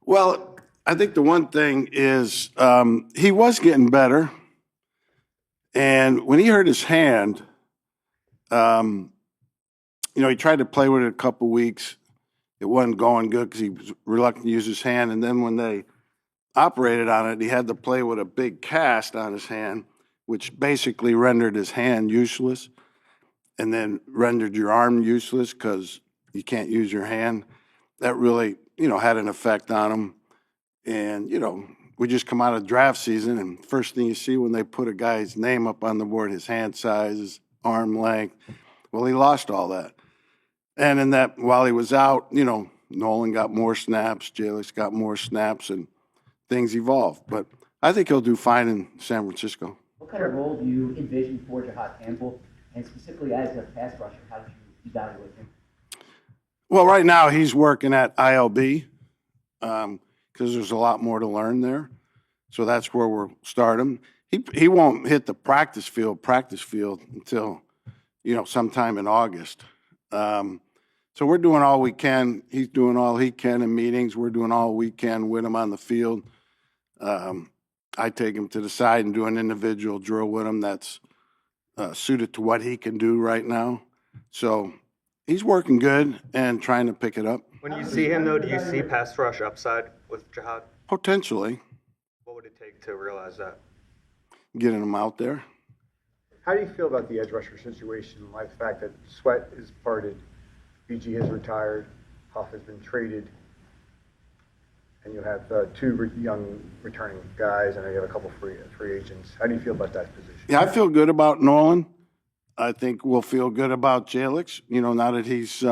Well, I think the one thing is he was getting better. And when he hurt his hand, he tried to play with it a couple weeks. It wasn't going good because he was reluctant to use his hand. And then when they operated on it, he had to play with a big cast on his hand, which basically rendered his hand useless and then rendered your arm useless because you can't use your hand. That really, had an effect on him. And, we just come out of draft season, and first thing you see when they put a guy's name up on the board, his hand size, his arm length, well, he lost all that. And in that, while he was out, Nolan got more snaps, Jalix got more snaps, and things evolved. But I think he'll do fine in San Francisco. What kind of role do you envision for Jihaad Campbell? And specifically as a pass rusher, how did you evaluate him? Well, right now he's working at ILB because there's a lot more to learn there. So that's where we'll start him. He won't hit the practice field until, sometime in August. So we're doing all we can. He's doing all he can in meetings. We're doing all we can with him on the field. I take him to the side and do an individual drill with him that's suited to what he can do right now. So he's working good and trying to pick it up. When you see him, though, do you see pass rush upside with Jihaad? Potentially. What would it take to realize that? Getting him out there. How do you feel about the edge rusher situation, like the fact that Sweat is parted, BG has retired, Huff has been traded, and you have two young returning guys, and you have a couple free agents. How do you feel about that position? Yeah, I feel good about Nolan. I think we'll feel good about Jalix, now that he's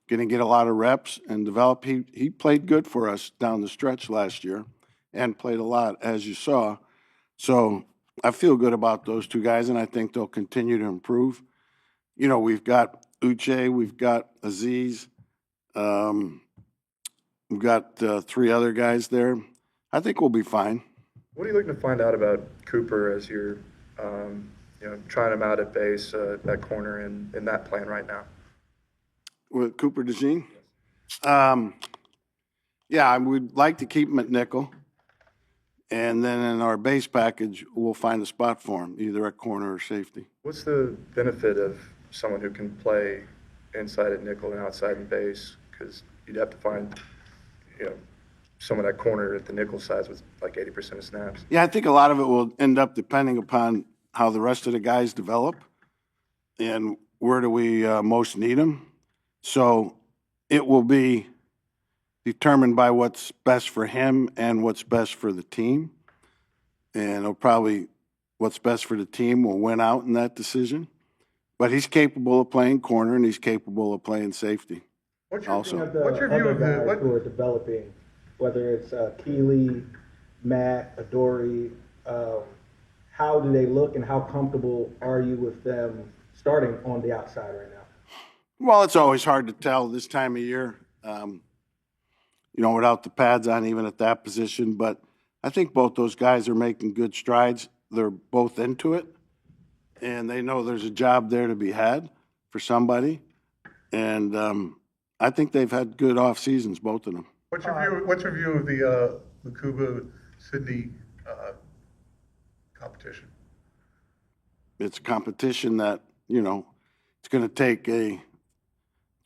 going to get a lot of reps and develop. He played good for us down the stretch last year and played a lot, as you saw. So I feel good about those two guys, and I think they'll continue to improve. We've got Uche, we've got Aziz, we've got three other guys there. I think we'll be fine. What are you looking to find out about Cooper as you're, trying him out at base, that corner in that plan right now? With Cooper DeJean? Yeah, we'd like to keep him at nickel. And then in our base package, we'll find a spot for him, either at corner or safety. What's the benefit of someone who can play inside at nickel and outside in base? Because you'd have to find, someone at corner at the nickel size with like 80% of snaps. Yeah, I think a lot of it will end up depending upon how the rest of the guys develop and where do we most need them. So it will be determined by what's best for him and what's best for the team. And it'll probably, what's best for the team will win out in that decision. But he's capable of playing corner and he's capable of playing safety. What's also. What's your view of the guys who are developing, whether it's Keeley, Matt, Adoree, how do they look and how comfortable are you with them starting on the outside right now? Well, it's always hard to tell this time of year, without the pads on, even at that position. But I think both those guys are making good strides. They're both into it, and they know there's a job there to be had for somebody. And I think they've had good off seasons, both of them. What's your view of the Nakobe Sydney competition? It's a competition that, it's going to take a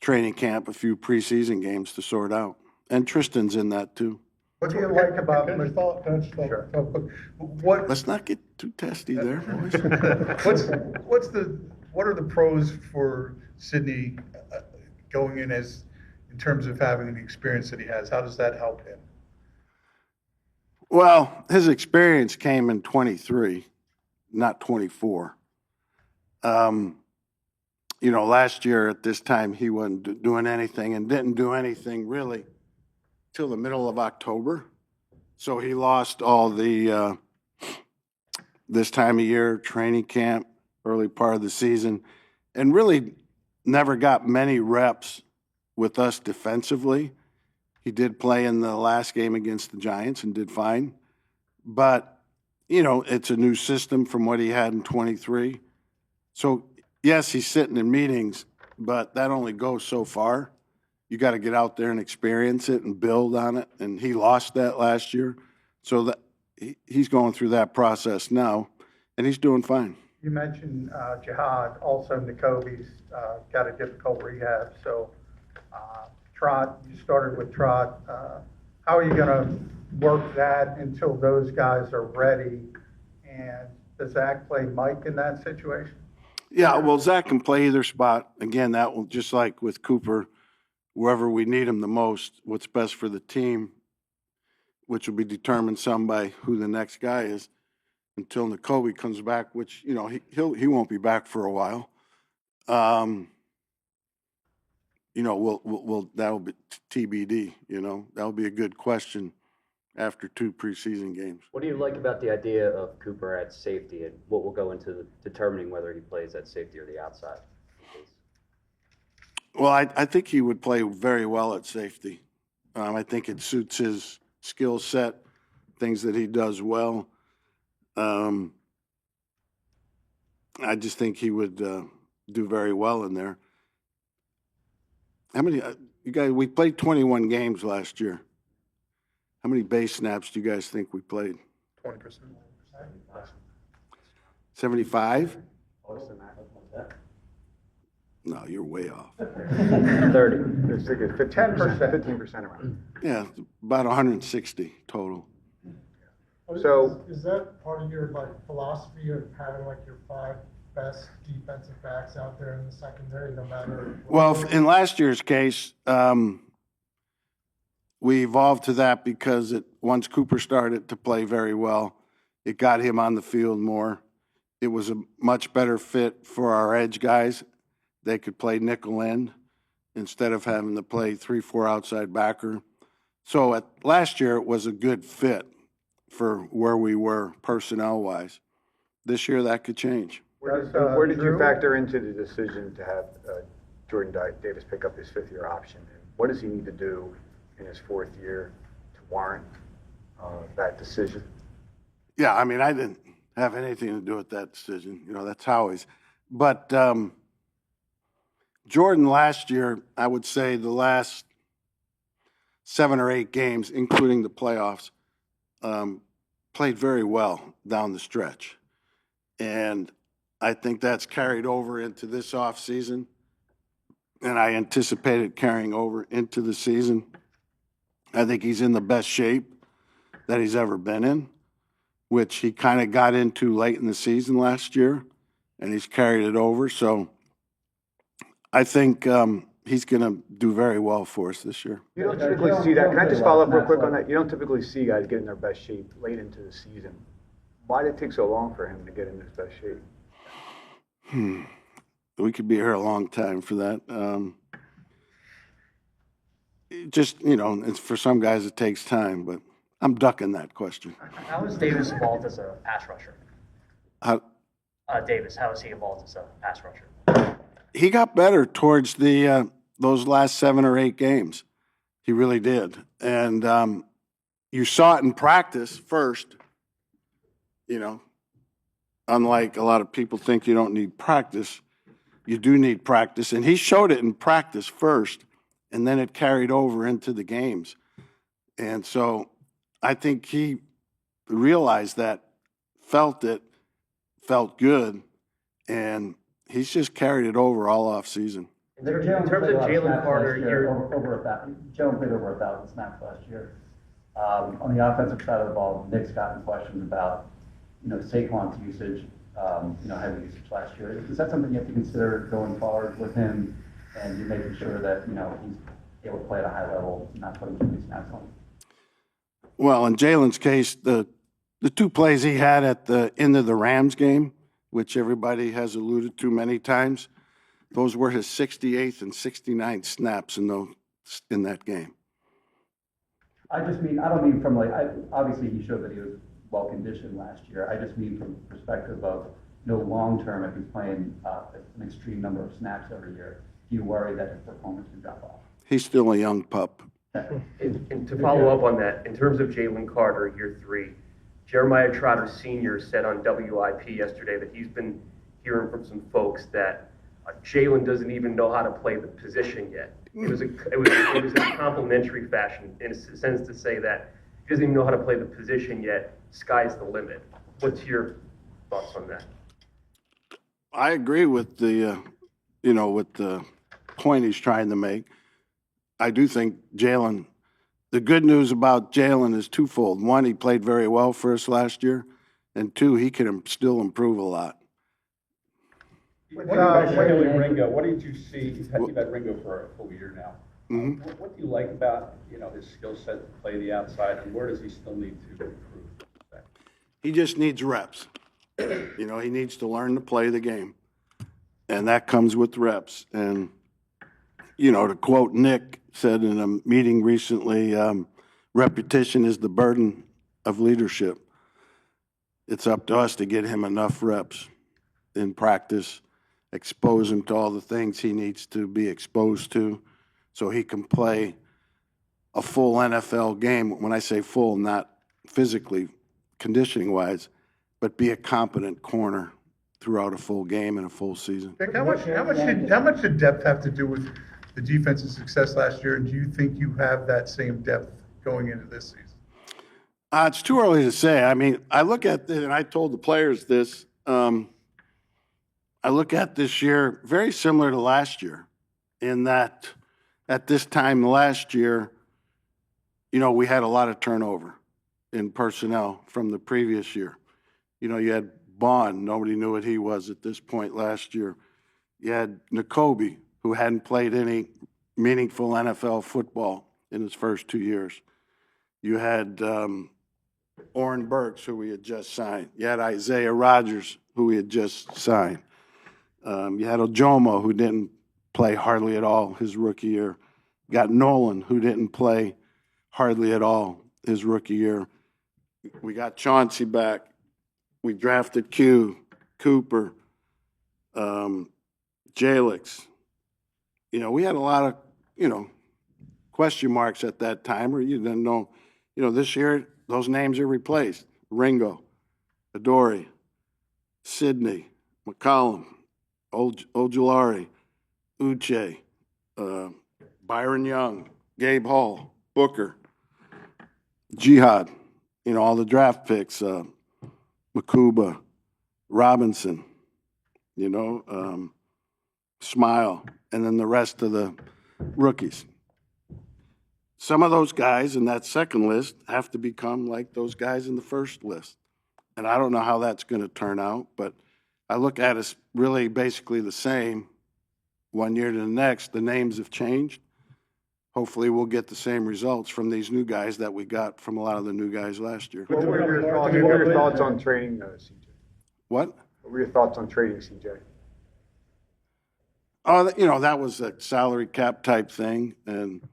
training camp, a few preseason games to sort out. And Tristan's in that too. What do you like about what? Let's not get too testy there, boys. What are the pros for Sydney going in terms of having the experience that he has? How does that help him? Well, his experience came in 23, not 24. Last year at this time he wasn't doing anything and didn't do anything really till the middle of October. So he lost all the this time of year, training camp, early part of the season, and really never got many reps with us defensively. He did play in the last game against the Giants and did fine. But, it's a new system from what he had in 23. So, yes, he's sitting in meetings, but that only goes so far. you got to get out there and experience it and build on it. And he lost that last year. So that he's going through that process now, and he's doing fine. You mentioned Jihaad, also Nakobe's got a difficult rehab. So Trot, you started with Trot. How are you going to work that until those guys are ready? And does Zach play Mike in that situation? Yeah, well, Zach can play either spot. Again, that will, just like with Cooper, wherever we need him the most, what's best for the team, which will be determined some by who the next guy is, until Nakobe comes back, which, you know, he won't be back for a while. You know, we'll that'll be TBD, you know. That'll be a good question after 2 preseason games. What do you like about the idea of Cooper at safety, and what will go into determining whether he plays at safety or the outside? Well, I think he would play very well at safety. I think it suits his skill set, things that he does well. I just think he would do very well in there. How many, you guys, we played 21 games last year. How many base snaps do you guys think we played? 20%. 75? That? No, you're way off. 30. It's like a 15% around. Yeah, about 160 total. So- Is that part of your philosophy of having your 5 best defensive backs out there in the secondary, no matter? Well, in last year's case, we evolved to that because once Cooper started to play very well, it got him on the field more. It was a much better fit for our edge guys. They could play nickel end instead of having to play 3-4 outside backer. So last year, it was a good fit for where we were personnel-wise. This year, that could change. Where did you factor into the decision to have Jordan Davis pick up his 5th-year option? And what does he need to do in his 4th year to warrant that decision? Yeah, I mean, I didn't have anything to do with that decision. You know, that's Howie's. But Jordan last year, I would say the last 7 or 8 games, including the playoffs, played very well down the stretch. And I think that's carried over into this offseason, and I anticipate it carrying over into the season. I think he's in the best shape that he's ever been in, which he kind of got into late in the season last year, and he's carried it over. So I think he's going to do very well for us this year. You don't typically see that. Can I just follow up real quick on that? You don't typically see guys get in their best shape late into the season. Why did it take so long for him to get in his best shape? We could be here a long time for that. Just, you know, it's for some guys it takes time, but I'm ducking that question. How has Davis evolved as a pass rusher? Davis, how has he evolved as a pass rusher? He got better towards those last 7 or 8 games. He really did. And you saw it in practice first, you know. Unlike a lot of people think you don't need practice, you do need practice. And he showed it in practice first, and then it carried over into the games. And so I think he realized that, felt it, felt good, and he's just carried it over all off season. In terms of Jalen Carter, Jalen played over 1,000 snaps last year. On the offensive side of the ball, Nick's gotten questions about, you know, Saquon's usage, heavy usage last year. Is that something you have to consider going forward with him, and you're making sure that, you know, he's able to play at a high level, not putting too many snaps on him? Well, in Jalen's case, the 2 plays he had at the end of the Rams game, which everybody has alluded to many times, those were his 68th and 69th snaps in that game. I don't mean from obviously he showed that he was well conditioned last year. I just mean from the perspective of, you know, long term, if he's playing an extreme number of snaps every year, do you worry that his performance could drop off? He's still a young pup. And to follow up on that, in terms of Jalen Carter, year 3, Jeremiah Trotter Sr. said on WIP yesterday that he's been hearing from some folks that Jalen doesn't even know how to play the position yet. It was in a complimentary fashion, in a sense to say that he doesn't even know how to play the position yet, sky's the limit. What's your thoughts on that? I agree with the, with the point he's trying to make. I do think Jalen, the good news about Jalen is twofold. One, he played very well for us last year, and two, he can still improve a lot. Ringo, what did you see? You've had Ringo for a full year now. Mm-hmm. What do you like about, his skill set to play the outside, and where does he still need to improve? He just needs reps. He needs to learn to play the game, and that comes with reps. And, to quote Nick said in a meeting recently, repetition is the burden of leadership. It's up to us to get him enough reps in practice, expose him to all the things he needs to be exposed to so he can play a full NFL game. When I say full, not physically, conditioning-wise, but be a competent corner throughout a full game and a full season. Vic, how much did depth have to do with the defense's success last year, and do you think you have that same depth going into this season? It's too early to say. I mean, I look at this, and I told the players this, I look at this year very similar to last year in that at this time last year, we had a lot of turnover in personnel from the previous year. You had Bond, nobody knew what he was at this point last year. You had Nakobe, who hadn't played any meaningful NFL football in his first 2 years. You had Oren Burks, who we had just signed. You had Isaiah Rodgers, who we had just signed. You had Ojomo, who didn't play hardly at all his rookie year. You got Nolan, who didn't play hardly at all his rookie year. We got Chauncey back. We drafted Cooper, Jalix. We had a lot of, question marks at that time, or you didn't know. This year, those names are replaced. Ringo, Adoree, Sidney, McCollum, Ojulari, Uche, Byron Young, Gabe Hall, Booker, Jihaad, all the draft picks, Makuba, Robinson, Smile, and then the rest of the rookies. Some of those guys in that second list have to become like those guys in the first list. And I don't know how that's going to turn out, but I look at it really basically the same 1 year to the next. The names have changed. Hopefully we'll get the same results from these new guys that we got from a lot of the new guys last year. What were your thoughts on trading CJ? What? What were your thoughts on trading CJ? Oh, that was a salary cap type thing, and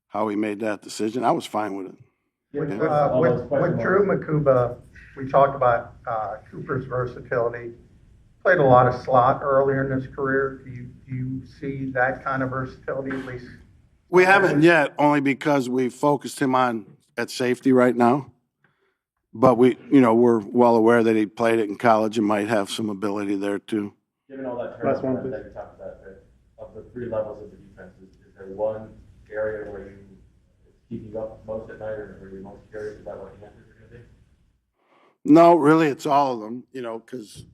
how he made that decision. I was fine with it. With Drew Makuba, we talked about Cooper's versatility. Played a lot of slot earlier in his career. Do you see that kind of versatility at least? We haven't yet, only because we focused him at safety right now. But we're well aware that he played it in college and might have some ability there too. Given all that turnover that you talked about, of the three levels of the defense, is there one area where it's keeping you up most at night, or where you're most curious about what the answers are going to be? No, really, it's all of them, because,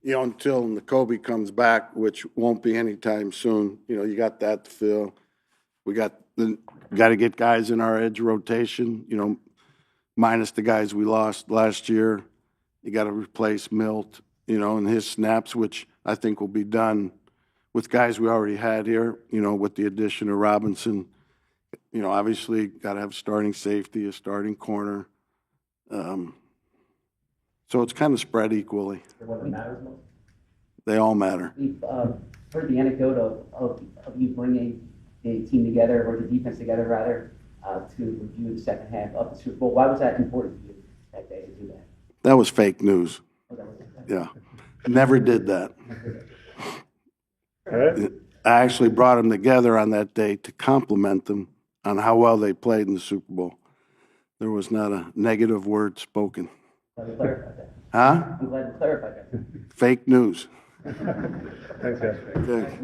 until Nakobe comes back, which won't be anytime soon, you got that to fill. We got to get guys in our edge rotation, minus the guys we lost last year. You got to replace Milt, and his snaps, which I think will be done with guys we already had here, with the addition of Robinson. Obviously got to have starting safety, a starting corner. So it's kind of spread equally. The one that matters most? They all matter. We've heard the anecdote of you bringing the team together, or the defense together rather, to review the second half of the Super Bowl. Why was that important to you that day to do that? That was fake news. Oh, that was Yeah, never did that. I actually brought them together on that day to compliment them on how well they played in the Super Bowl. There was not a negative word spoken. Glad we clarified that. Huh? I'm glad we clarified that. Fake news. Thanks, guys. Okay.